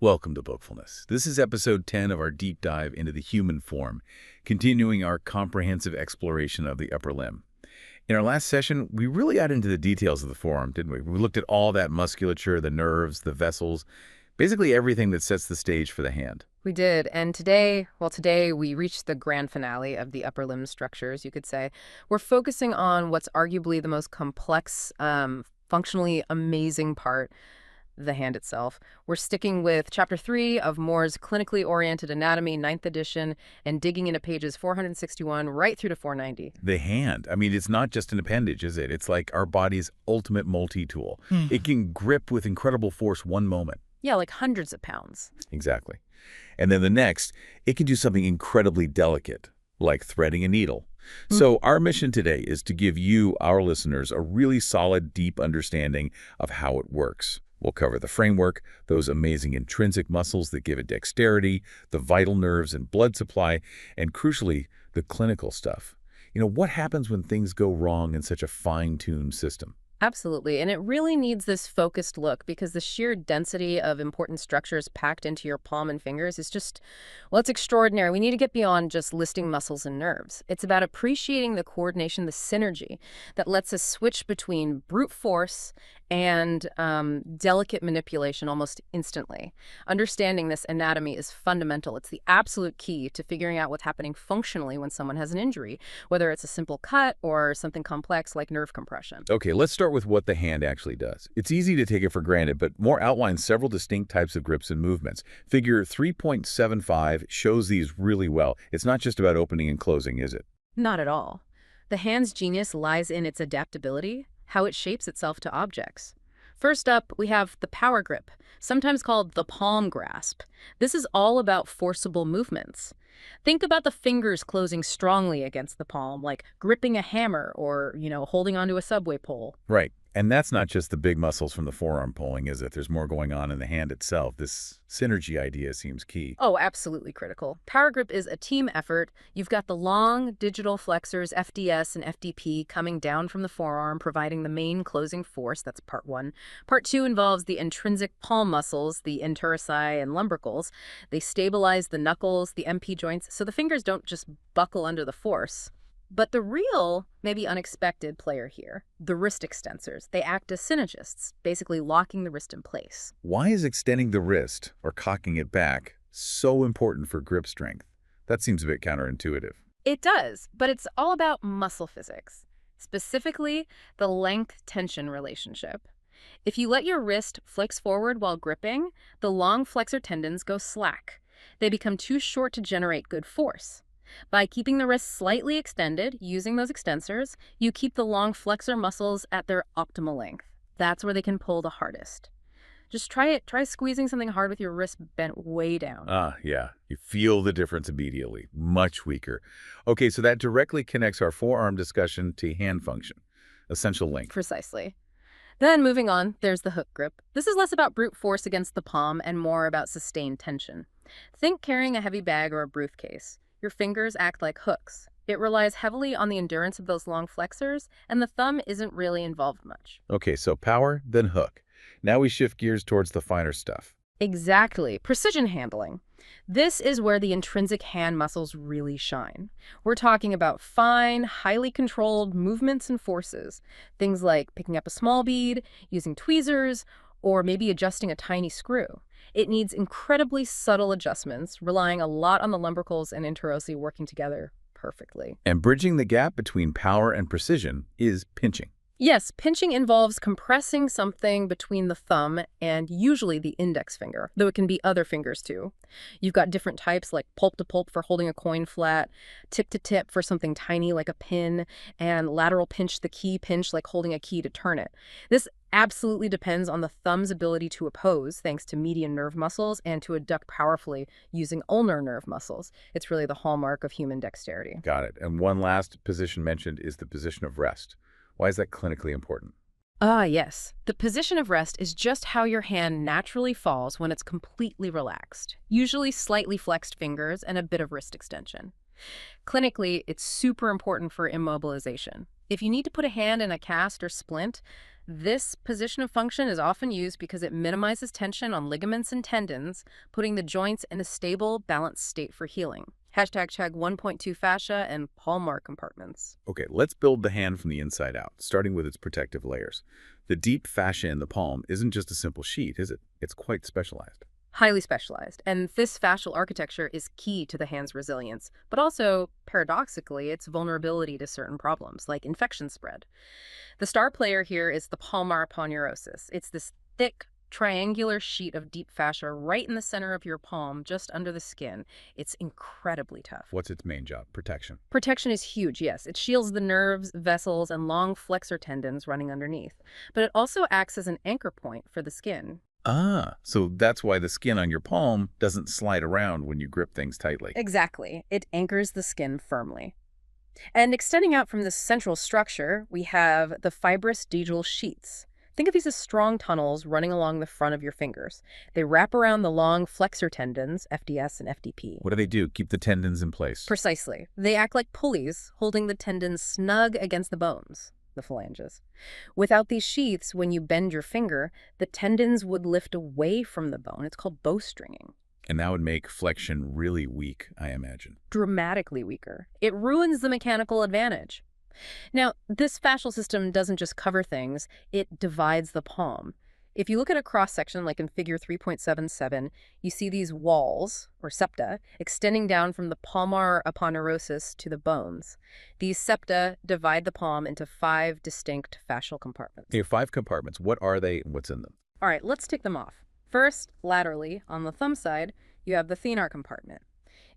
Welcome to Bookfulness. This is episode 10 of our deep dive into the human form, continuing our comprehensive exploration of the upper limb. In our last session, we really got into the details of the forearm, didn't we? We looked at all that musculature, the nerves, the vessels, basically everything that sets the stage for the hand. We did, and today we reached the grand finale of the upper limb structures, you could say. We're focusing on what's arguably the most complex, functionally amazing part, the hand itself. We're sticking with Chapter 3 of Moore's Clinically Oriented Anatomy, 9th edition, and digging into pages 461 right through to 490. The hand, it's not just an appendage, is it? It's like our body's ultimate multi-tool. It can grip with incredible force one moment. Yeah, like hundreds of pounds. Exactly. And then the next, it can do something incredibly delicate, like threading a needle. So our mission today is to give you, our listeners, a really solid, deep understanding of how it works. We'll cover the framework, those amazing intrinsic muscles that give it dexterity, the vital nerves and blood supply, and crucially, the clinical stuff. What happens when things go wrong in such a fine-tuned system? Absolutely, and it really needs this focused look because the sheer density of important structures packed into your palm and fingers is just, well, it's extraordinary. We need to get beyond just listing muscles and nerves. It's about appreciating the coordination, the synergy that lets us switch between brute force and delicate manipulation almost instantly. Understanding this anatomy is fundamental. It's the absolute key to figuring out what's happening functionally when someone has an injury, whether it's a simple cut or something complex like nerve compression. Okay, let's start with what the hand actually does. It's easy to take it for granted, but Moore outlines several distinct types of grips and movements. Figure 3.75 shows these really well. It's not just about opening and closing, is it? Not at all. The hand's genius lies in its adaptability, how it shapes itself to objects. First up, we have the power grip, sometimes called the palm grasp. This is all about forcible movements. Think about the fingers closing strongly against the palm, like gripping a hammer or, holding onto a subway pole. Right. And that's not just the big muscles from the forearm pulling, is it? There's more going on in the hand itself. This synergy idea seems key. Oh, absolutely critical. Power grip is a team effort. You've got the long digital flexors, FDS and FDP, coming down from the forearm, providing the main closing force. That's part one. Part two involves the intrinsic palm muscles, the interossei and lumbricals. They stabilize the knuckles, the MP joints, so the fingers don't just buckle under the force. But the real, maybe unexpected player here, the wrist extensors, they act as synergists, basically locking the wrist in place. Why is extending the wrist, or cocking it back, so important for grip strength? That seems a bit counterintuitive. It does, but it's all about muscle physics, specifically the length-tension relationship. If you let your wrist flex forward while gripping, the long flexor tendons go slack. They become too short to generate good force. By keeping the wrist slightly extended, using those extensors, you keep the long flexor muscles at their optimal length. That's where they can pull the hardest. Just try it. Try squeezing something hard with your wrist bent way down. Yeah. You feel the difference immediately. Much weaker. Okay, so that directly connects our forearm discussion to hand function. Essential link. Precisely. Then moving on, there's the hook grip. This is less about brute force against the palm and more about sustained tension. Think carrying a heavy bag or a briefcase. Your fingers act like hooks. It relies heavily on the endurance of those long flexors, and the thumb isn't really involved much. Okay, so power, then hook. Now we shift gears towards the finer stuff. Exactly. Precision handling. This is where the intrinsic hand muscles really shine. We're talking about fine, highly controlled movements and forces. Things like picking up a small bead, using tweezers, or maybe adjusting a tiny screw. It needs incredibly subtle adjustments, relying a lot on the lumbricals and interossei working together perfectly. And bridging the gap between power and precision is pinching. Yes, pinching involves compressing something between the thumb and usually the index finger, though it can be other fingers too. You've got different types like pulp to pulp for holding a coin flat, tip to tip for something tiny like a pin, and lateral pinch, the key pinch, like holding a key to turn it. This absolutely depends on the thumb's ability to oppose thanks to median nerve muscles and to adduct powerfully using ulnar nerve muscles. It's really the hallmark of human dexterity. Got it. And one last position mentioned is the position of rest. Why is that clinically important? Yes. The position of rest is just how your hand naturally falls when it's completely relaxed, usually slightly flexed fingers and a bit of wrist extension. Clinically, it's super important for immobilization. If you need to put a hand in a cast or splint, this position of function is often used because it minimizes tension on ligaments and tendons, putting the joints in a stable, balanced state for healing. Hashtag 1.2 fascia and palmar compartments. Okay, let's build the hand from the inside out, starting with its protective layers. The deep fascia in the palm isn't just a simple sheet, is it? It's quite specialized. Highly specialized, and this fascial architecture is key to the hand's resilience, but also, paradoxically, its vulnerability to certain problems, like infection spread. The star player here is the palmar aponeurosis. It's this thick, triangular sheet of deep fascia right in the center of your palm, just under the skin. It's incredibly tough. What's its main job? Protection. Protection is huge, yes. It shields the nerves, vessels, and long flexor tendons running underneath. But it also acts as an anchor point for the skin. Ah, so that's why the skin on your palm doesn't slide around when you grip things tightly. Exactly. It anchors the skin firmly. And extending out from this central structure, we have the fibrous digital sheaths. Think of these as strong tunnels running along the front of your fingers. They wrap around the long flexor tendons, FDS and FDP. What do they do? Keep the tendons in place. Precisely. They act like pulleys, holding the tendons snug against the bones, the phalanges. Without these sheaths, when you bend your finger, the tendons would lift away from the bone. It's called bowstringing. And that would make flexion really weak, I imagine. Dramatically weaker. It ruins the mechanical advantage. Now, this fascial system doesn't just cover things, it divides the palm. If you look at a cross-section like in figure 3.77, you see these walls, or septa, extending down from the palmar aponeurosis to the bones. These septa divide the palm into 5 distinct fascial compartments. There are 5 compartments. What are they and what's in them? All right, let's tick them off. First, laterally, on the thumb side, you have the thenar compartment.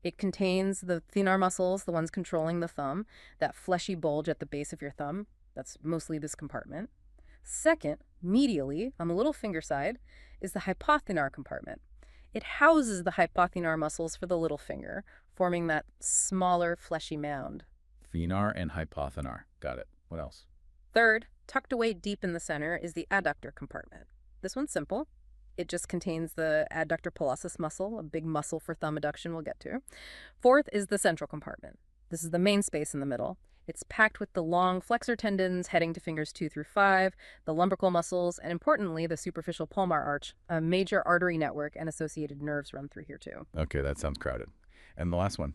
It contains the thenar muscles, the ones controlling the thumb, that fleshy bulge at the base of your thumb. That's mostly this compartment. Second, medially, on the little finger side, is the hypothenar compartment. It houses the hypothenar muscles for the little finger, forming that smaller, fleshy mound. Thenar and hypothenar. Got it. What else? Third, tucked away deep in the center, is the adductor compartment. This one's simple. It just contains the adductor pollicis muscle, a big muscle for thumb adduction we'll get to. Fourth is the central compartment. This is the main space in the middle. It's packed with the long flexor tendons heading to fingers 2 through 5, the lumbrical muscles, and importantly, the superficial palmar arch. A major artery network and associated nerves run through here too. Okay, that sounds crowded. And the last one?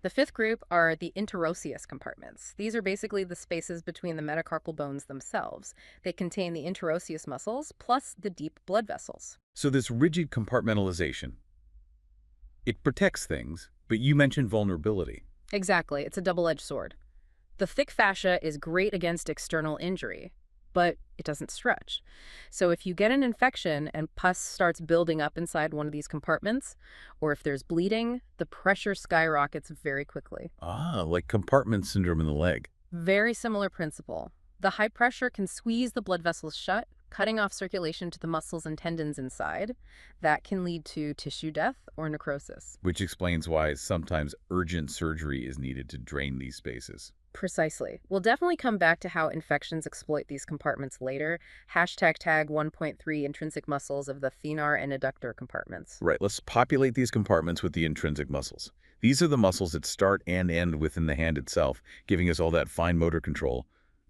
The fifth group are the interosseous compartments. These are basically the spaces between the metacarpal bones themselves. They contain the interosseous muscles plus the deep blood vessels. So this rigid compartmentalization, it protects things, but you mentioned vulnerability. Exactly. It's a double-edged sword. The thick fascia is great against external injury, but it doesn't stretch. So if you get an infection and pus starts building up inside one of these compartments, or if there's bleeding, the pressure skyrockets very quickly. Ah, like compartment syndrome in the leg. Very similar principle. The high pressure can squeeze the blood vessels shut, cutting off circulation to the muscles and tendons inside. That can lead to tissue death or necrosis. Which explains why sometimes urgent surgery is needed to drain these spaces. Precisely. We'll definitely come back to how infections exploit these compartments later. Hashtag 1.3 intrinsic muscles of the thenar and adductor compartments. Right, let's populate these compartments with the intrinsic muscles. These are the muscles that start and end within the hand itself, giving us all that fine motor control,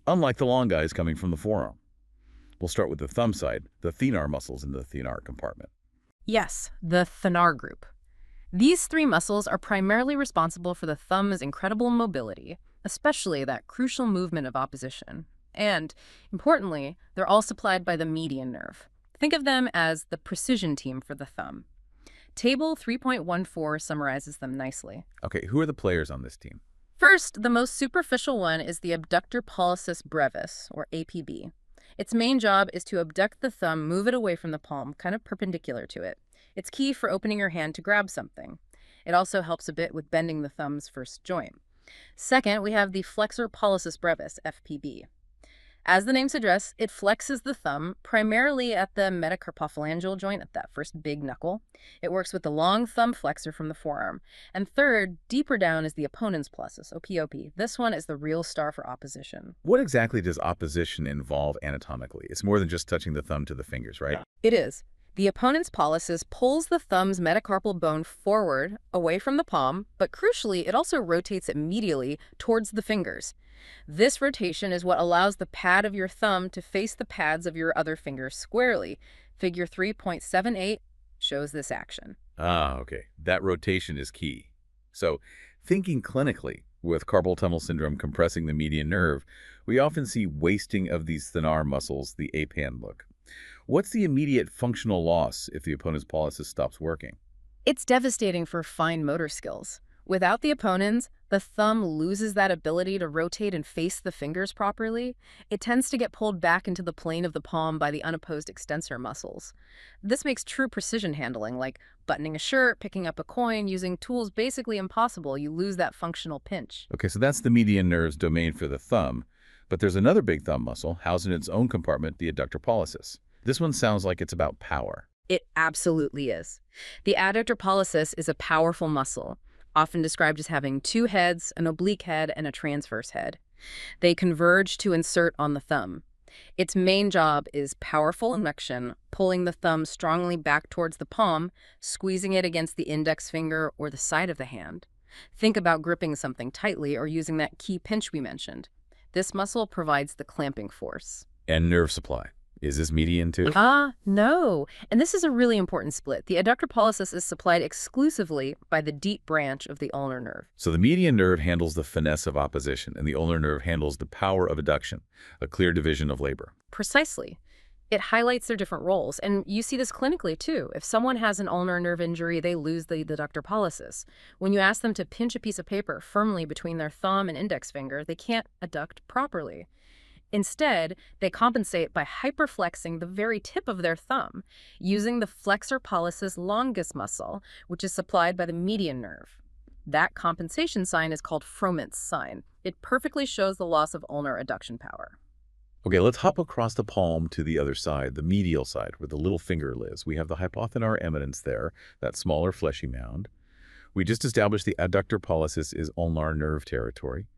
unlike the long guys coming from the forearm. We'll start with the thumb side, the thenar muscles in the thenar compartment. Yes, the thenar group. These 3 muscles are primarily responsible for the thumb's incredible mobility, especially that crucial movement of opposition. And, importantly, they're all supplied by the median nerve. Think of them as the precision team for the thumb. Table 3.14 summarizes them nicely. Okay, who are the players on this team? First, the most superficial one is the abductor pollicis brevis, or APB. Its main job is to abduct the thumb, move it away from the palm, kind of perpendicular to it. It's key for opening your hand to grab something. It also helps a bit with bending the thumb's first joint. Second, we have the flexor pollicis brevis, FPB. As the name suggests, it flexes the thumb primarily at the metacarpophalangeal joint, at that first big knuckle. It works with the long thumb flexor from the forearm. And third, deeper down, is the opponent's pollicis, OPOP. This one is the real star for opposition. What exactly does opposition involve anatomically? It's more than just touching the thumb to the fingers, right? It is. The opponent's pollicis pulls the thumb's metacarpal bone forward, away from the palm, but crucially, it also rotates it medially towards the fingers. This rotation is what allows the pad of your thumb to face the pads of your other fingers squarely. Figure 3.78 shows this action. Ah, okay. That rotation is key. So, thinking clinically, with carpal tunnel syndrome compressing the median nerve, we often see wasting of these thenar muscles, the APAN look. What's the immediate functional loss if the opponent's pollicis stops working? It's devastating for fine motor skills. Without the opponents, the thumb loses that ability to rotate and face the fingers properly. It tends to get pulled back into the plane of the palm by the unopposed extensor muscles. This makes true precision handling, like buttoning a shirt, picking up a coin, using tools basically impossible. You lose that functional pinch. Okay, so that's the median nerve's domain for the thumb, but there's another big thumb muscle housed in its own compartment, the adductor pollicis. This one sounds like it's about power. It absolutely is. The adductor pollicis is a powerful muscle, often described as having two heads, an oblique head and a transverse head. They converge to insert on the thumb. Its main job is powerful flexion, pulling the thumb strongly back towards the palm, squeezing it against the index finger or the side of the hand. Think about gripping something tightly or using that key pinch we mentioned. This muscle provides the clamping force. And nerve supply. Is this median too? No. And this is a really important split. The adductor pollicis is supplied exclusively by the deep branch of the ulnar nerve. So the median nerve handles the finesse of opposition, and the ulnar nerve handles the power of adduction, a clear division of labor. Precisely. It highlights their different roles, and you see this clinically too. If someone has an ulnar nerve injury, they lose the adductor pollicis. When you ask them to pinch a piece of paper firmly between their thumb and index finger, they can't adduct properly. Instead, they compensate by hyperflexing the very tip of their thumb, using the flexor pollicis longus muscle, which is supplied by the median nerve. That compensation sign is called Froment's sign. It perfectly shows the loss of ulnar adduction power. Okay, let's hop across the palm to the other side, the medial side, where the little finger lives. We have the hypothenar eminence there, that smaller fleshy mound. We just established the adductor pollicis is ulnar nerve territory.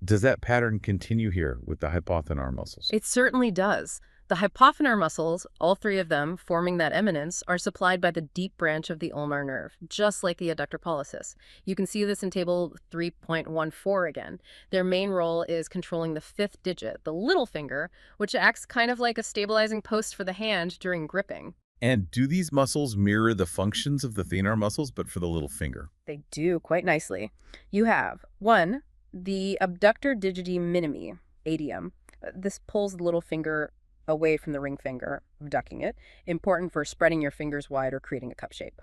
Does that pattern continue here with the hypothenar muscles? It certainly does. The hypothenar muscles, all three of them forming that eminence, are supplied by the deep branch of the ulnar nerve, just like the adductor pollicis. You can see this in table 3.14 again. Their main role is controlling the fifth digit, the little finger, which acts kind of like a stabilizing post for the hand during gripping. And do these muscles mirror the functions of the thenar muscles, but for the little finger? They do quite nicely. You have 1. The abductor digiti minimi, ADM. This pulls the little finger away from the ring finger, abducting it, important for spreading your fingers wide or creating a cup shape.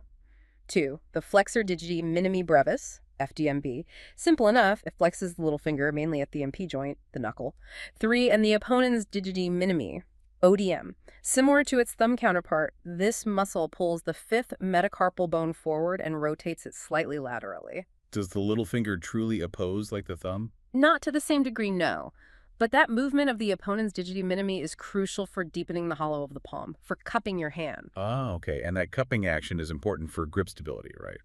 2. The flexor digiti minimi brevis, FDMB. Simple enough, it flexes the little finger mainly at the MP joint, the knuckle. 3. And the opponent's digiti minimi, ODM. Similar to its thumb counterpart, this muscle pulls the fifth metacarpal bone forward and rotates it slightly laterally. Does the little finger truly oppose like the thumb? Not to the same degree, no. But that movement of the opponent's digiti minimi is crucial for deepening the hollow of the palm, for cupping your hand. Oh, okay. And that cupping action is important for grip stability, right?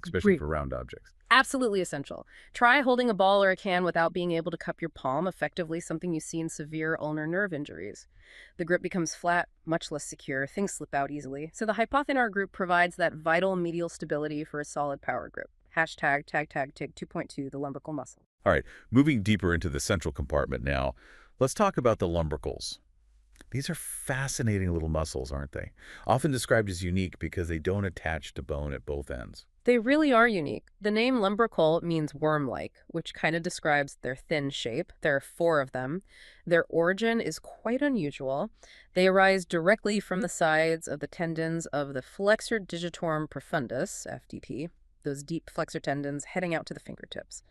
Especially for round objects. Absolutely essential. Try holding a ball or a can without being able to cup your palm effectively, something you see in severe ulnar nerve injuries. The grip becomes flat, much less secure, things slip out easily. So the hypothenar group provides that vital medial stability for a solid power grip. Hashtag TIG 2.2, the lumbrical muscle. All right, moving deeper into the central compartment now, let's talk about the lumbricals. These are fascinating little muscles, aren't they? Often described as unique because they don't attach to bone at both ends. They really are unique. The name lumbrical means worm-like, which kind of describes their thin shape. There are 4 of them. Their origin is quite unusual. They arise directly from the sides of the tendons of the flexor digitorum profundus, FDP, those deep flexor tendons heading out to the fingertips.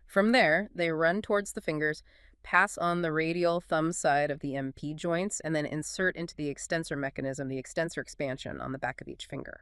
From there, they run towards the fingers, pass on the radial thumb side of the MP joints, and then insert into the extensor mechanism, the extensor expansion on the back of each finger.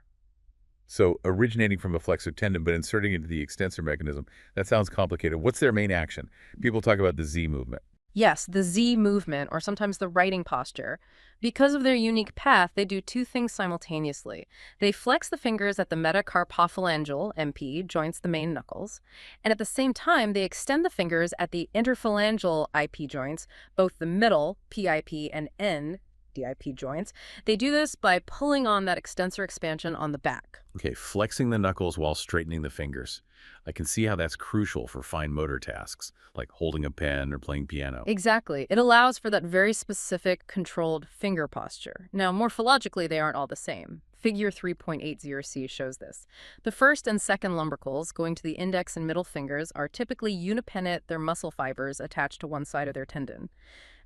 So originating from a flexor tendon, but inserting into the extensor mechanism, that sounds complicated. What's their main action? People talk about the Z movement. Yes, the Z movement, or sometimes the writing posture. Because of their unique path, they do 2 things simultaneously. They flex the fingers at the metacarpophalangeal, MP, joints the main knuckles, and at the same time, they extend the fingers at the interphalangeal, IP joints, both the middle, PIP, and end, the IP joints. They do this by pulling on that extensor expansion on the back. Okay, flexing the knuckles while straightening the fingers. I can see how that's crucial for fine motor tasks, like holding a pen or playing piano. Exactly. It allows for that very specific, controlled finger posture. Now, morphologically, they aren't all the same. Figure 3.80c shows this. The first and second lumbricals, going to the index and middle fingers, are typically unipennate, their muscle fibers attached to one side of their tendon.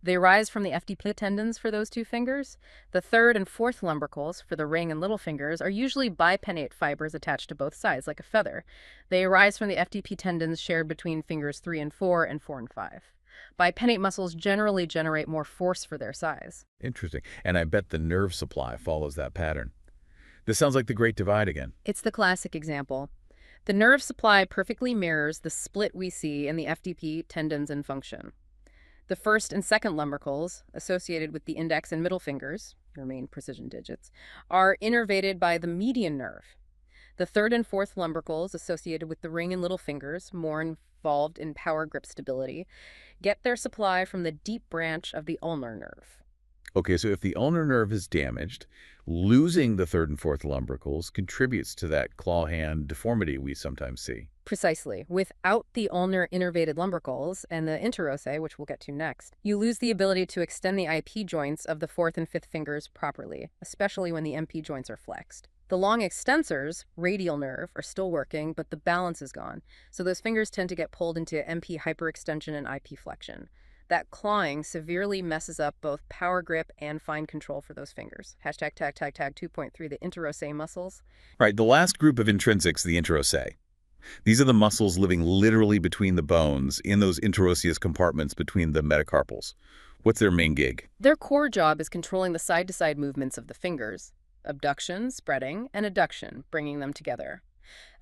They arise from the FDP tendons for those two fingers. The third and fourth lumbricals, for the ring and little fingers, are usually bipennate fibers attached to both sides, like a feather. They arise from the FDP tendons shared between fingers 3 and 4 and 4 and 5. Bipennate muscles generally generate more force for their size. Interesting. And I bet the nerve supply follows that pattern. This sounds like the Great Divide again. It's the classic example. The nerve supply perfectly mirrors the split we see in the FDP tendons in function. The first and second lumbricals, associated with the index and middle fingers, your main precision digits, are innervated by the median nerve. The third and fourth lumbricals, associated with the ring and little fingers, more involved in power grip stability, get their supply from the deep branch of the ulnar nerve. Okay, so if the ulnar nerve is damaged, losing the third and fourth lumbricals contributes to that claw hand deformity we sometimes see. Precisely. Without the ulnar innervated lumbricals and the interossei, which we'll get to next, you lose the ability to extend the IP joints of the fourth and fifth fingers properly, especially when the MP joints are flexed. The long extensors, radial nerve, are still working, but the balance is gone, so those fingers tend to get pulled into MP hyperextension and IP flexion. That clawing severely messes up both power grip and fine control for those fingers. Hashtag tag tag tag 2.3, the interossei muscles. Right, the last group of intrinsics, the interossei. These are the muscles living literally between the bones in those interosseous compartments between the metacarpals. What's their main gig? Their core job is controlling the side-to-side movements of the fingers, abduction, spreading, and adduction, bringing them together.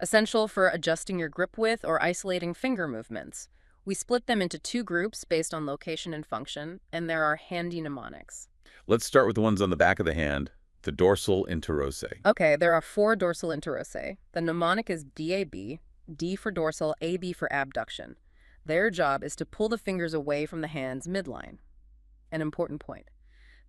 Essential for adjusting your grip width or isolating finger movements. We split them into two groups based on location and function, and there are handy mnemonics. Let's start with the ones on the back of the hand, the dorsal interossei. Okay, there are 4 dorsal interossei. The mnemonic is DAB, D for dorsal, AB for abduction. Their job is to pull the fingers away from the hand's midline. An important point.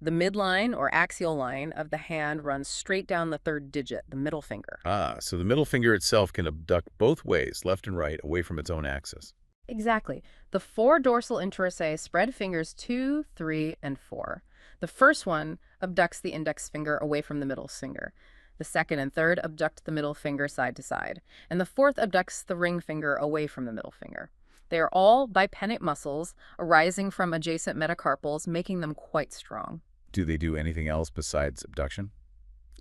The midline or axial line of the hand runs straight down the third digit, the middle finger. Ah, so the middle finger itself can abduct both ways, left and right, away from its own axis. Exactly. The 4 dorsal interossei spread fingers 2, 3, and 4. The first one abducts the index finger away from the middle finger. The second and third abduct the middle finger side to side. And the fourth abducts the ring finger away from the middle finger. They are all bipennate muscles arising from adjacent metacarpals, making them quite strong. Do they do anything else besides abduction?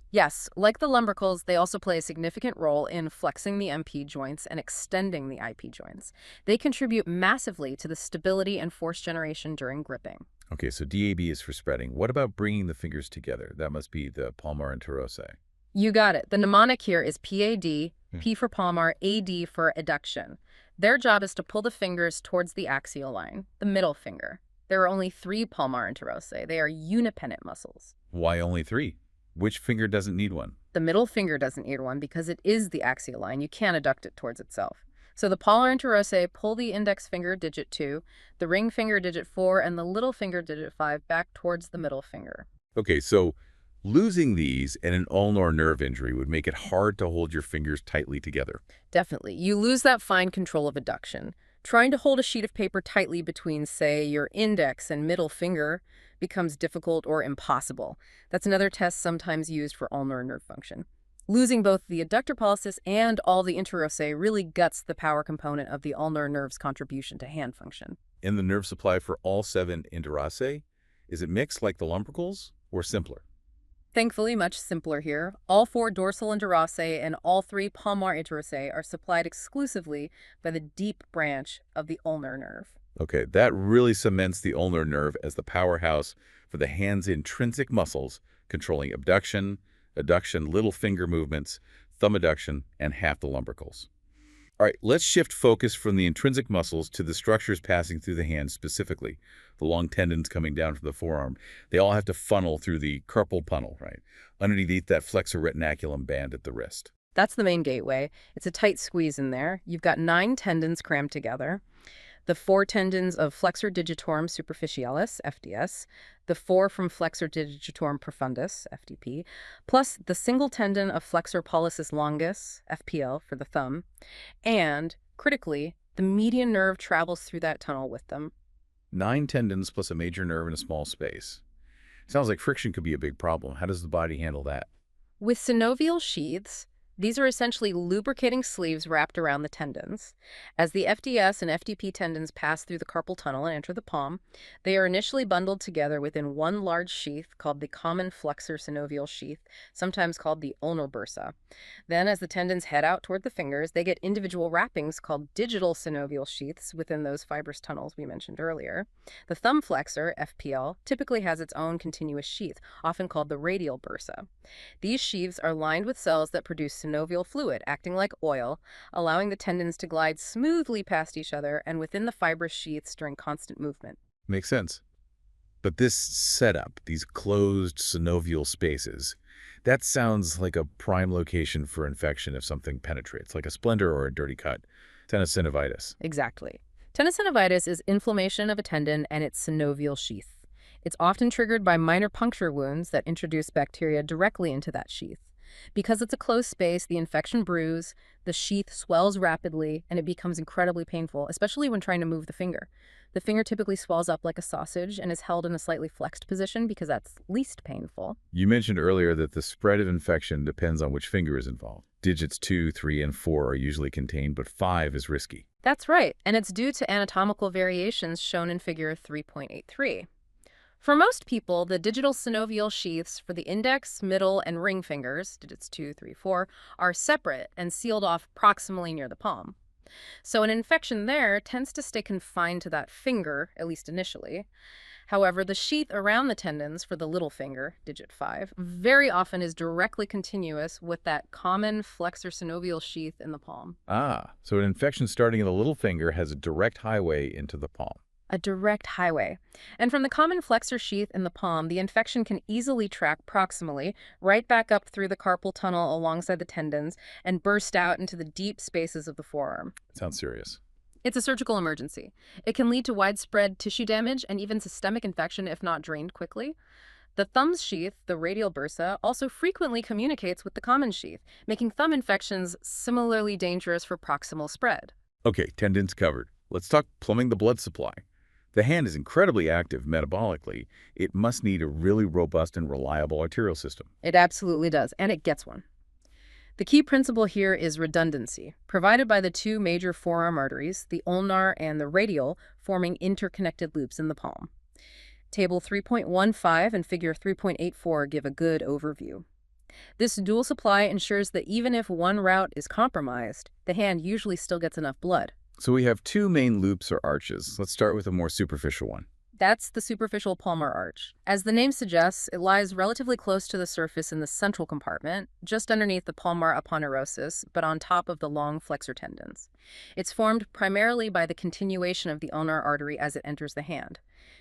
Yes, like the lumbricals, they also play a significant role in flexing the MP joints and extending the IP joints. They contribute massively to the stability and force generation during gripping. Okay, so DAB is for spreading. What about bringing the fingers together? That must be the palmar interossei. You got it. The mnemonic here is PAD, P for palmar, AD for adduction. Their job is to pull the fingers towards the axial line, the middle finger. There are only 3 palmar interossei. They are unipennate muscles. Why only 3? Which finger doesn't need one? The middle finger doesn't need one because it is the axial line. You can't adduct it towards itself. So the palmar interossei pull the index finger digit 2, the ring finger digit 4, and the little finger digit 5 back towards the middle finger. Okay, so losing these and an ulnar nerve injury would make it hard to hold your fingers tightly together. Definitely. You lose that fine control of adduction. Trying to hold a sheet of paper tightly between, say, your index and middle finger becomes difficult or impossible. That's another test sometimes used for ulnar nerve function. Losing both the adductor pollicis and all the interossei really guts the power component of the ulnar nerve's contribution to hand function. In the nerve supply for all 7 interossei, is it mixed like the lumbricals or simpler? Thankfully, much simpler here. All 4 dorsal interossei and all 3 palmar interossei are supplied exclusively by the deep branch of the ulnar nerve. Okay, that really cements the ulnar nerve as the powerhouse for the hand's intrinsic muscles, controlling abduction, adduction, little finger movements, thumb adduction, and half the lumbricals. All right, let's shift focus from the intrinsic muscles to the structures passing through the hand specifically. The long tendons coming down from the forearm. They all have to funnel through the carpal tunnel, right? Underneath that flexor retinaculum band at the wrist. That's the main gateway. It's a tight squeeze in there. You've got 9 tendons crammed together. the 4 tendons of flexor digitorum superficialis, FDS, the 4 from flexor digitorum profundus, FDP, plus the single tendon of flexor pollicis longus, FPL, for the thumb, and, critically, the median nerve travels through that tunnel with them. 9 tendons plus a major nerve in a small space. Sounds like friction could be a big problem. How does the body handle that? With synovial sheaths, these are essentially lubricating sleeves wrapped around the tendons. As the FDS and FDP tendons pass through the carpal tunnel and enter the palm, they are initially bundled together within one large sheath called the common flexor synovial sheath, sometimes called the ulnar bursa. Then, as the tendons head out toward the fingers, they get individual wrappings called digital synovial sheaths within those fibrous tunnels we mentioned earlier. The thumb flexor, FPL, typically has its own continuous sheath, often called the radial bursa. These sheaths are lined with cells that produce synovial fluid, acting like oil, allowing the tendons to glide smoothly past each other and within the fibrous sheaths during constant movement. Makes sense. But this setup, these closed synovial spaces, that sounds like a prime location for infection if something penetrates, like a splinter or a dirty cut. Tenosynovitis. Exactly. Tenosynovitis is inflammation of a tendon and its synovial sheath. It's often triggered by minor puncture wounds that introduce bacteria directly into that sheath. Because it's a closed space, the infection brews, the sheath swells rapidly, and it becomes incredibly painful, especially when trying to move the finger. The finger typically swells up like a sausage and is held in a slightly flexed position because that's least painful. You mentioned earlier that the spread of infection depends on which finger is involved. Digits 2, 3, and 4 are usually contained, but 5 is risky. That's right, and it's due to anatomical variations shown in figure 3.83. For most people, the digital synovial sheaths for the index, middle, and ring fingers, digits 2, 3, 4, are separate and sealed off proximally near the palm. So an infection there tends to stay confined to that finger, at least initially. However, the sheath around the tendons for the little finger, digit 5, very often is directly continuous with that common flexor synovial sheath in the palm. Ah, so an infection starting in the little finger has a direct highway into the palm. A direct highway. And from the common flexor sheath in the palm, the infection can easily track proximally, right back up through the carpal tunnel alongside the tendons, and burst out into the deep spaces of the forearm. Sounds serious. It's a surgical emergency. It can lead to widespread tissue damage and even systemic infection if not drained quickly. The thumb's sheath, the radial bursa, also frequently communicates with the common sheath, making thumb infections similarly dangerous for proximal spread. Okay, tendons covered. Let's talk plumbing the blood supply. The hand is incredibly active metabolically. It must need a really robust and reliable arterial system. It absolutely does, and it gets one. The key principle here is redundancy, provided by the two major forearm arteries, the ulnar and the radial, forming interconnected loops in the palm. Table 3.15 and figure 3.84 give a good overview. This dual supply ensures that even if one route is compromised, the hand usually still gets enough blood. So we have two main loops or arches. Let's start with a more superficial one. That's the superficial palmar arch. As the name suggests, it lies relatively close to the surface in the central compartment, just underneath the palmar aponeurosis, but on top of the long flexor tendons. It's formed primarily by the continuation of the ulnar artery as it enters the hand.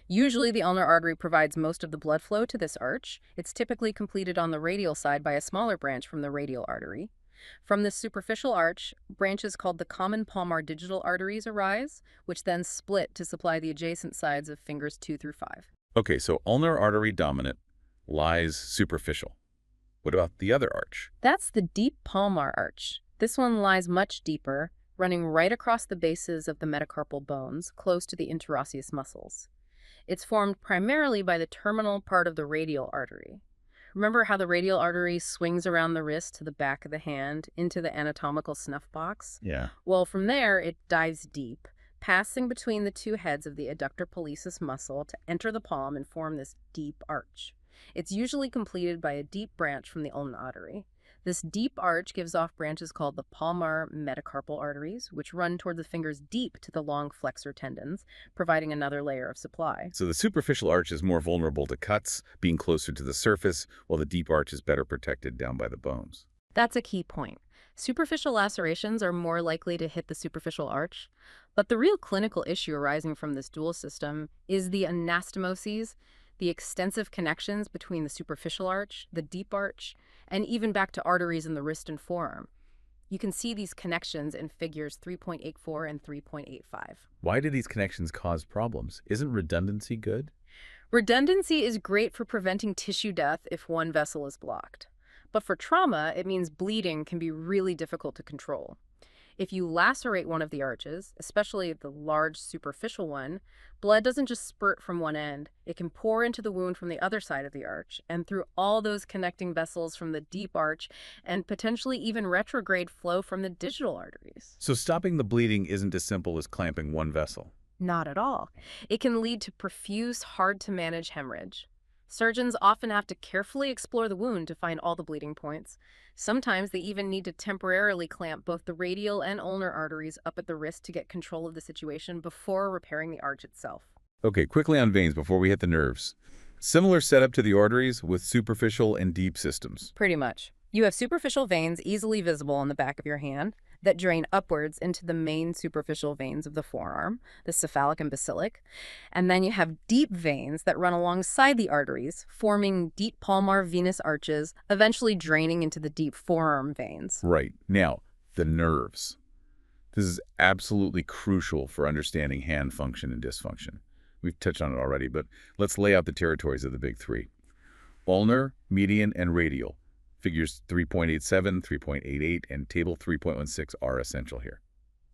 Usually, the ulnar artery provides most of the blood flow to this arch. It's typically completed on the radial side by a smaller branch from the radial artery. From this superficial arch, branches called the common palmar digital arteries arise, which then split to supply the adjacent sides of fingers 2 through 5. Okay, so ulnar artery dominant lies superficial. What about the other arch? That's the deep palmar arch. This one lies much deeper, running right across the bases of the metacarpal bones, close to the interosseous muscles. It's formed primarily by the terminal part of the radial artery. Remember how the radial artery swings around the wrist to the back of the hand into the anatomical snuff box? Yeah. Well, from there, it dives deep, passing between the two heads of the adductor pollicis muscle to enter the palm and form this deep arch. It's usually completed by a deep branch from the ulnar artery. This deep arch gives off branches called the palmar metacarpal arteries, which run toward the fingers deep to the long flexor tendons, providing another layer of supply. So the superficial arch is more vulnerable to cuts, being closer to the surface, while the deep arch is better protected down by the bones. That's a key point. Superficial lacerations are more likely to hit the superficial arch, but the real clinical issue arising from this dual system is the anastomoses, the extensive connections between the superficial arch, the deep arch, and even back to arteries in the wrist and forearm. You can see these connections in figures 3.84 and 3.85. Why do these connections cause problems? Isn't redundancy good? Redundancy is great for preventing tissue death if one vessel is blocked. But for trauma, it means bleeding can be really difficult to control. If you lacerate one of the arches, especially the large superficial one, blood doesn't just spurt from one end. It can pour into the wound from the other side of the arch and through all those connecting vessels from the deep arch and potentially even retrograde flow from the digital arteries. So stopping the bleeding isn't as simple as clamping one vessel. Not at all. It can lead to profuse, hard-to-manage hemorrhage. Surgeons often have to carefully explore the wound to find all the bleeding points. Sometimes they even need to temporarily clamp both the radial and ulnar arteries up at the wrist to get control of the situation before repairing the arch itself. Okay, quickly on veins before we hit the nerves. Similar setup to the arteries with superficial and deep systems. Pretty much. You have superficial veins easily visible on the back of your hand that drain upwards into the main superficial veins of the forearm, the cephalic and basilic. And then you have deep veins that run alongside the arteries, forming deep palmar venous arches, eventually draining into the deep forearm veins. Right. Now, the nerves. This is absolutely crucial for understanding hand function and dysfunction. We've touched on it already, but let's lay out the territories of the big three. Ulnar, median, and radial. Figures 3.87, 3.88, and table 3.16 are essential here.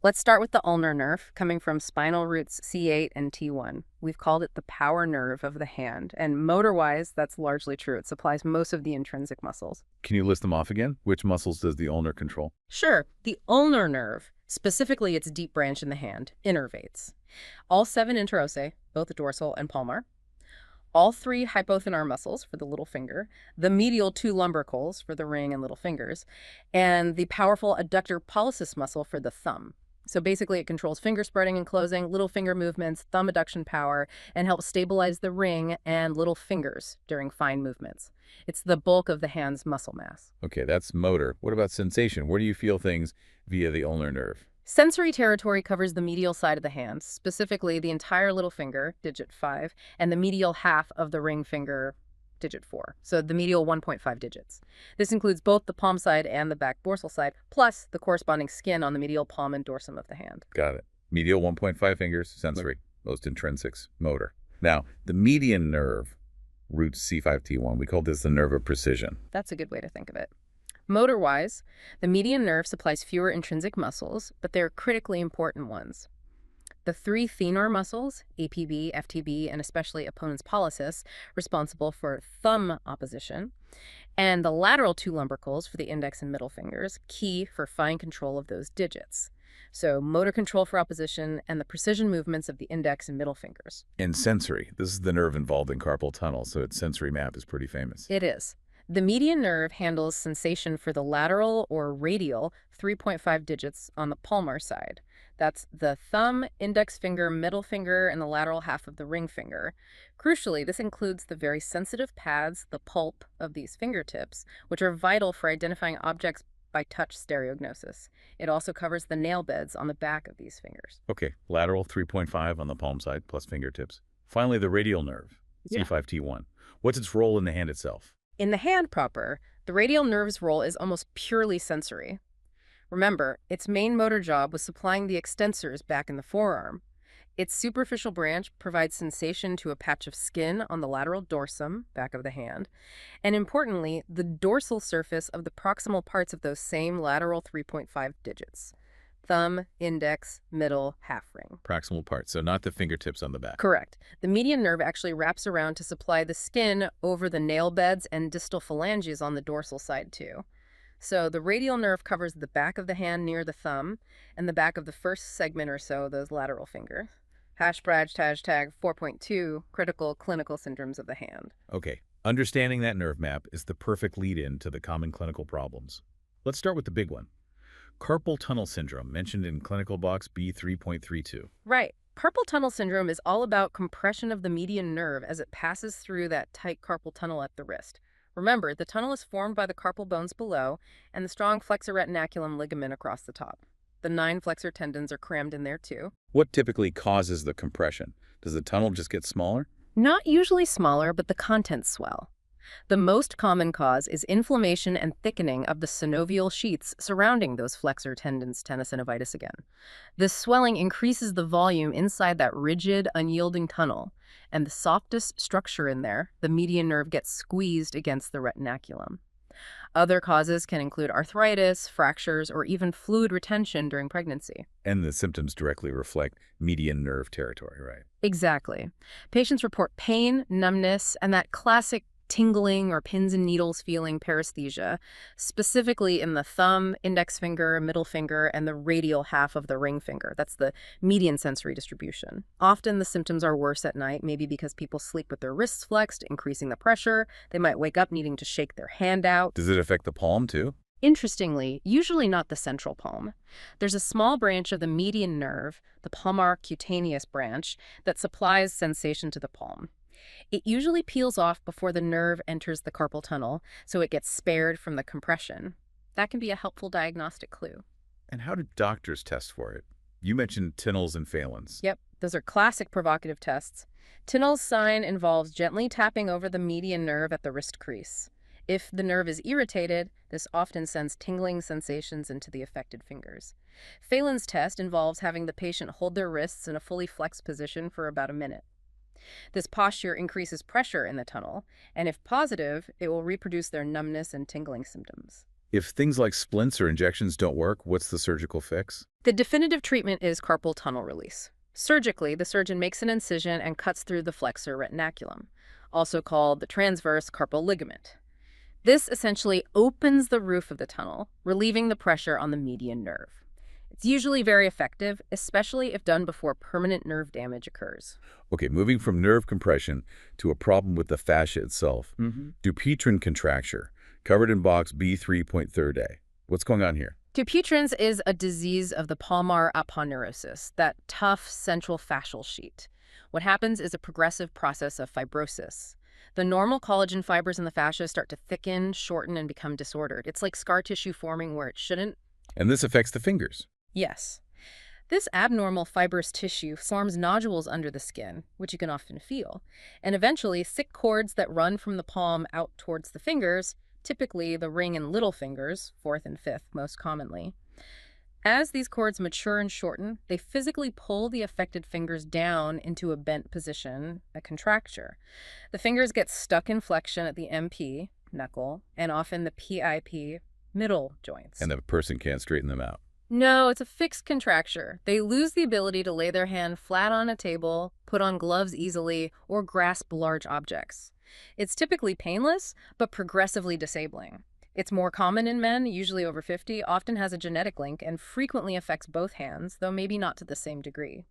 Let's start with the ulnar nerve, coming from spinal roots C8 and T1. We've called it the power nerve of the hand, and motor-wise, that's largely true. It supplies most of the intrinsic muscles. Can you list them off again? Which muscles does the ulnar control? Sure. The ulnar nerve, specifically its deep branch in the hand, innervates all 7 interossei, both dorsal and palmar, all 3 hypothenar muscles for the little finger, the medial 2 lumbricals for the ring and little fingers, and the powerful adductor pollicis muscle for the thumb. So basically it controls finger spreading and closing, little finger movements, thumb adduction power, and helps stabilize the ring and little fingers during fine movements. It's the bulk of the hand's muscle mass. Okay, that's motor. What about sensation? Where do you feel things via the ulnar nerve? Sensory territory covers the medial side of the hand, specifically the entire little finger, digit 5, and the medial half of the ring finger, digit 4. So the medial 1.5 digits. This includes both the palm side and the back dorsal side, plus the corresponding skin on the medial palm and dorsum of the hand. Got it. Medial 1.5 fingers, sensory. Most intrinsics, motor. Now, the median nerve, root C5T1, we call this the nerve of precision. That's a good way to think of it. Motor-wise, the median nerve supplies fewer intrinsic muscles, but they're critically important ones. The 3 thenar muscles, APB, FTB, and especially opponens pollicis, responsible for thumb opposition, and the lateral 2 lumbricals for the index and middle fingers, key for fine control of those digits. So motor control for opposition and the precision movements of the index and middle fingers. And sensory. This is the nerve involved in carpal tunnel, so its sensory map is pretty famous. It is. The median nerve handles sensation for the lateral or radial 3.5 digits on the palmar side. That's the thumb, index finger, middle finger, and the lateral half of the ring finger. Crucially, this includes the very sensitive pads, the pulp of these fingertips, which are vital for identifying objects by touch stereognosis. It also covers the nail beds on the back of these fingers. Okay, lateral 3.5 on the palm side plus fingertips. Finally, the radial nerve, Yeah. C5T1. What's its role in the hand itself? In the hand proper, the radial nerve's role is almost purely sensory. Remember, its main motor job was supplying the extensors back in the forearm. Its superficial branch provides sensation to a patch of skin on the lateral dorsum, back of the hand, and importantly, the dorsal surface of the proximal parts of those same lateral 3.5 digits. Thumb, index, middle, half ring. Proximal part, so not the fingertips on the back. Correct. The median nerve actually wraps around to supply the skin over the nail beds and distal phalanges on the dorsal side too. So the radial nerve covers the back of the hand near the thumb and the back of the first segment or so, those lateral fingers. #hashtag 4.2, critical clinical syndromes of the hand. Okay, understanding that nerve map is the perfect lead-in to the common clinical problems. Let's start with the big one. Carpal tunnel syndrome, mentioned in clinical box B3.32. Right. Carpal tunnel syndrome is all about compression of the median nerve as it passes through that tight carpal tunnel at the wrist. Remember, the tunnel is formed by the carpal bones below and the strong flexor retinaculum ligament across the top. The 9 flexor tendons are crammed in there too. What typically causes the compression? Does the tunnel just get smaller? Not usually smaller, but the contents swell. The most common cause is inflammation and thickening of the synovial sheaths surrounding those flexor tendons, tenosynovitis again. This swelling increases the volume inside that rigid, unyielding tunnel, and the softest structure in there, the median nerve, gets squeezed against the retinaculum. Other causes can include arthritis, fractures, or even fluid retention during pregnancy. And the symptoms directly reflect median nerve territory, right? Exactly. Patients report pain, numbness, and that classic tingling or pins and needles feeling, paresthesia, specifically in the thumb, index finger, middle finger, and the radial half of the ring finger. That's the median sensory distribution. Often the symptoms are worse at night, maybe because people sleep with their wrists flexed, increasing the pressure. They might wake up needing to shake their hand out. Does it affect the palm, too? Interestingly, usually not the central palm. There's a small branch of the median nerve, the palmar cutaneous branch, that supplies sensation to the palm. It usually peels off before the nerve enters the carpal tunnel, so it gets spared from the compression. That can be a helpful diagnostic clue. And how do doctors test for it? You mentioned Tinel's and Phelan's. Yep, those are classic provocative tests. Tinel's sign involves gently tapping over the median nerve at the wrist crease. If the nerve is irritated, this often sends tingling sensations into the affected fingers. Phelan's test involves having the patient hold their wrists in a fully flexed position for about a minute. This posture increases pressure in the tunnel, and if positive, it will reproduce their numbness and tingling symptoms. If things like splints or injections don't work, what's the surgical fix? The definitive treatment is carpal tunnel release. Surgically, the surgeon makes an incision and cuts through the flexor retinaculum, also called the transverse carpal ligament. This essentially opens the roof of the tunnel, relieving the pressure on the median nerve. It's usually very effective, especially if done before permanent nerve damage occurs. Okay, moving from nerve compression to a problem with the fascia itself. Dupuytren contracture, covered in box B3.3a. What's going on here? Dupuytren's is a disease of the palmar aponeurosis, that tough central fascial sheet. What happens is a progressive process of fibrosis. The normal collagen fibers in the fascia start to thicken, shorten, and become disordered. It's like scar tissue forming where it shouldn't. And this affects the fingers. Yes. This abnormal fibrous tissue forms nodules under the skin, which you can often feel, and eventually thick cords that run from the palm out towards the fingers, typically the ring and little fingers, fourth and fifth most commonly. As these cords mature and shorten, they physically pull the affected fingers down into a bent position, a contracture. The fingers get stuck in flexion at the MP, knuckle, and often the PIP, middle joints. And the person can't straighten them out. No, it's a fixed contracture. They lose the ability to lay their hand flat on a table, put on gloves easily, or grasp large objects. It's typically painless, but progressively disabling. It's more common in men, usually over 50, often has a genetic link, and frequently affects both hands, though maybe not to the same degree.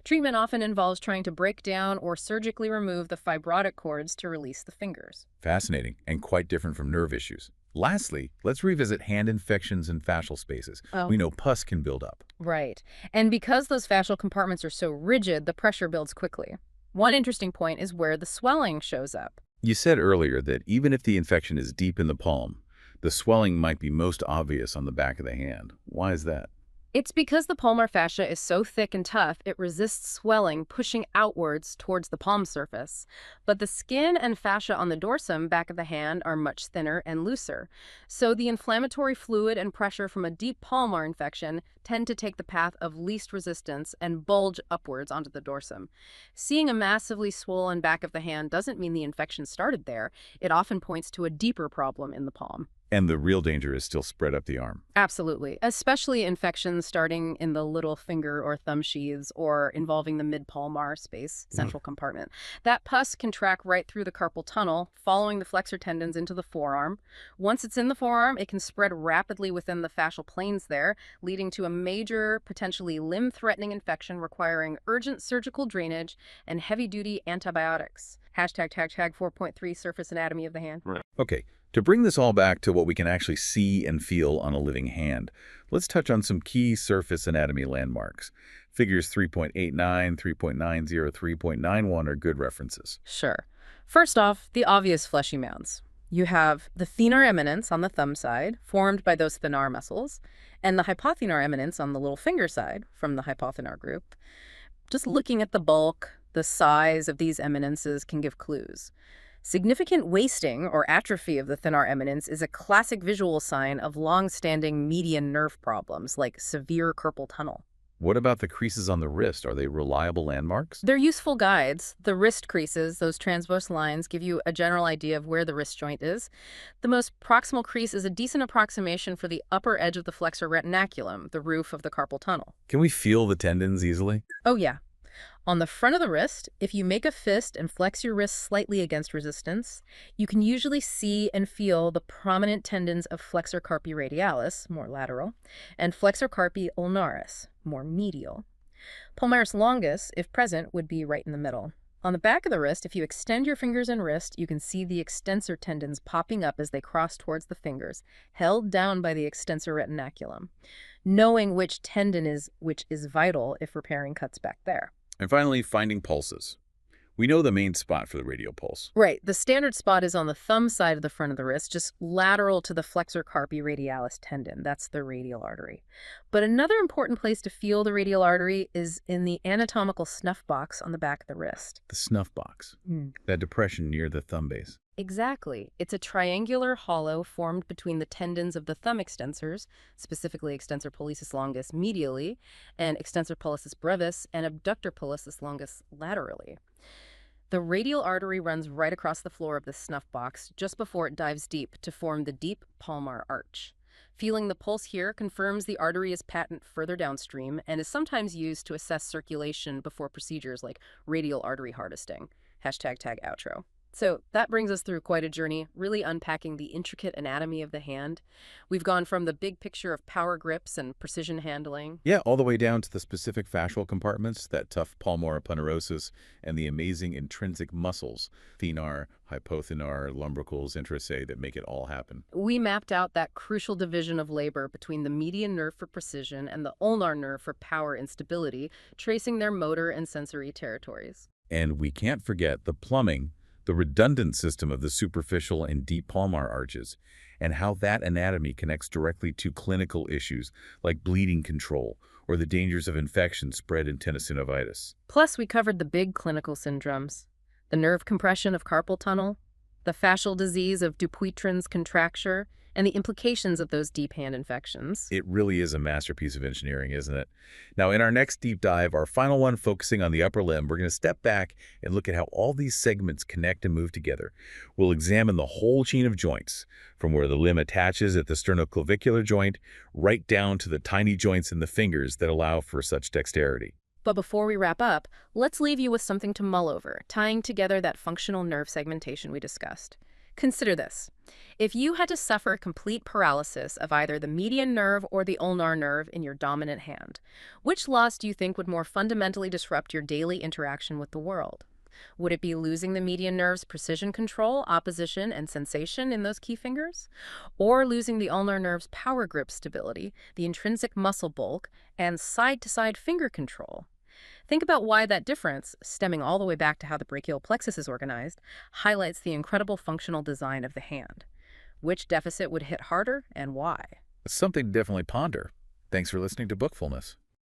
Treatment often involves trying to break down or surgically remove the fibrotic cords to release the fingers. Fascinating, and quite different from nerve issues. Lastly, let's revisit hand infections and fascial spaces. We know pus can build up. Right. And because those fascial compartments are so rigid, the pressure builds quickly. One interesting point is where the swelling shows up. You said earlier that even if the infection is deep in the palm, the swelling might be most obvious on the back of the hand. Why is that? It's because the palmar fascia is so thick and tough, it resists swelling, pushing outwards towards the palm surface. But the skin and fascia on the dorsum, back of the hand, are much thinner and looser. So the inflammatory fluid and pressure from a deep palmar infection tend to take the path of least resistance and bulge upwards onto the dorsum. Seeing a massively swollen back of the hand doesn't mean the infection started there. It often points to a deeper problem in the palm. And the real danger is still spread up the arm. Absolutely, especially infections starting in the little finger or thumb sheaths or involving the mid-palmar space, central compartment. That pus can track right through the carpal tunnel, following the flexor tendons into the forearm. Once it's in the forearm, it can spread rapidly within the fascial planes there, leading to a major, potentially limb-threatening infection requiring urgent surgical drainage and heavy-duty antibiotics. Hashtag 4.3 surface anatomy of the hand. Right. Okay. To bring this all back to what we can actually see and feel on a living hand, let's touch on some key surface anatomy landmarks. Figures 3.89, 3.90, 3.91 are good references. Sure. First off, the obvious fleshy mounds. You have the thenar eminence on the thumb side, formed by those thenar muscles, and the hypothenar eminence on the little finger side, from the hypothenar group. Just looking at the bulk, the size of these eminences can give clues. Significant wasting or atrophy of the thenar eminence is a classic visual sign of long-standing median nerve problems like severe carpal tunnel. What about the creases on the wrist? Are they reliable landmarks? They're useful guides. The wrist creases, those transverse lines, give you a general idea of where the wrist joint is. The most proximal crease is a decent approximation for the upper edge of the flexor retinaculum, the roof of the carpal tunnel. Can we feel the tendons easily? Oh yeah. On the front of the wrist, if you make a fist and flex your wrist slightly against resistance, you can usually see and feel the prominent tendons of flexor carpi radialis, more lateral, and flexor carpi ulnaris, more medial. Palmaris longus, if present, would be right in the middle. On the back of the wrist, if you extend your fingers and wrist, you can see the extensor tendons popping up as they cross towards the fingers, held down by the extensor retinaculum. Knowing which tendon is which is vital if repairing cuts back there. And finally, finding pulses. We know the main spot for the radial pulse. Right. The standard spot is on the thumb side of the front of the wrist, just lateral to the flexor carpi radialis tendon. That's the radial artery. But another important place to feel the radial artery is in the anatomical snuff box on the back of the wrist. The snuff box. That depression near the thumb base. Exactly. It's a triangular hollow formed between the tendons of the thumb extensors, specifically extensor pollicis longus medially, and extensor pollicis brevis, and abductor pollicis longus laterally. The radial artery runs right across the floor of the snuff box just before it dives deep to form the deep palmar arch. Feeling the pulse here confirms the artery is patent further downstream and is sometimes used to assess circulation before procedures like radial artery harvesting. #tag outro. So that brings us through quite a journey, really unpacking the intricate anatomy of the hand. We've gone from the big picture of power grips and precision handling. Yeah, all the way down to the specific fascial compartments, that tough palmar aponeurosis, and the amazing intrinsic muscles, thenar, hypothenar, lumbricals, interossei, that make it all happen. We mapped out that crucial division of labor between the median nerve for precision and the ulnar nerve for power and stability, tracing their motor and sensory territories. And we can't forget the plumbing, the redundant system of the superficial and deep palmar arches, and how that anatomy connects directly to clinical issues like bleeding control or the dangers of infection spread in tenosynovitis. Plus, we covered the big clinical syndromes: the nerve compression of carpal tunnel, the fascial disease of Dupuytren's contracture, and the implications of those deep hand infections. It really is a masterpiece of engineering, isn't it? Now, in our next deep dive, our final one focusing on the upper limb, we're going to step back and look at how all these segments connect and move together. We'll examine the whole chain of joints, from where the limb attaches at the sternoclavicular joint, right down to the tiny joints in the fingers that allow for such dexterity. But before we wrap up, let's leave you with something to mull over, tying together that functional nerve segmentation we discussed. Consider this. If you had to suffer complete paralysis of either the median nerve or the ulnar nerve in your dominant hand, which loss do you think would more fundamentally disrupt your daily interaction with the world? Would it be losing the median nerve's precision control, opposition, and sensation in those key fingers? Or losing the ulnar nerve's power grip stability, the intrinsic muscle bulk, and side-to-side finger control? Think about why that difference, stemming all the way back to how the brachial plexus is organized, highlights the incredible functional design of the hand. Which deficit would hit harder and why? It's something to definitely ponder. Thanks for listening to Bookfulness.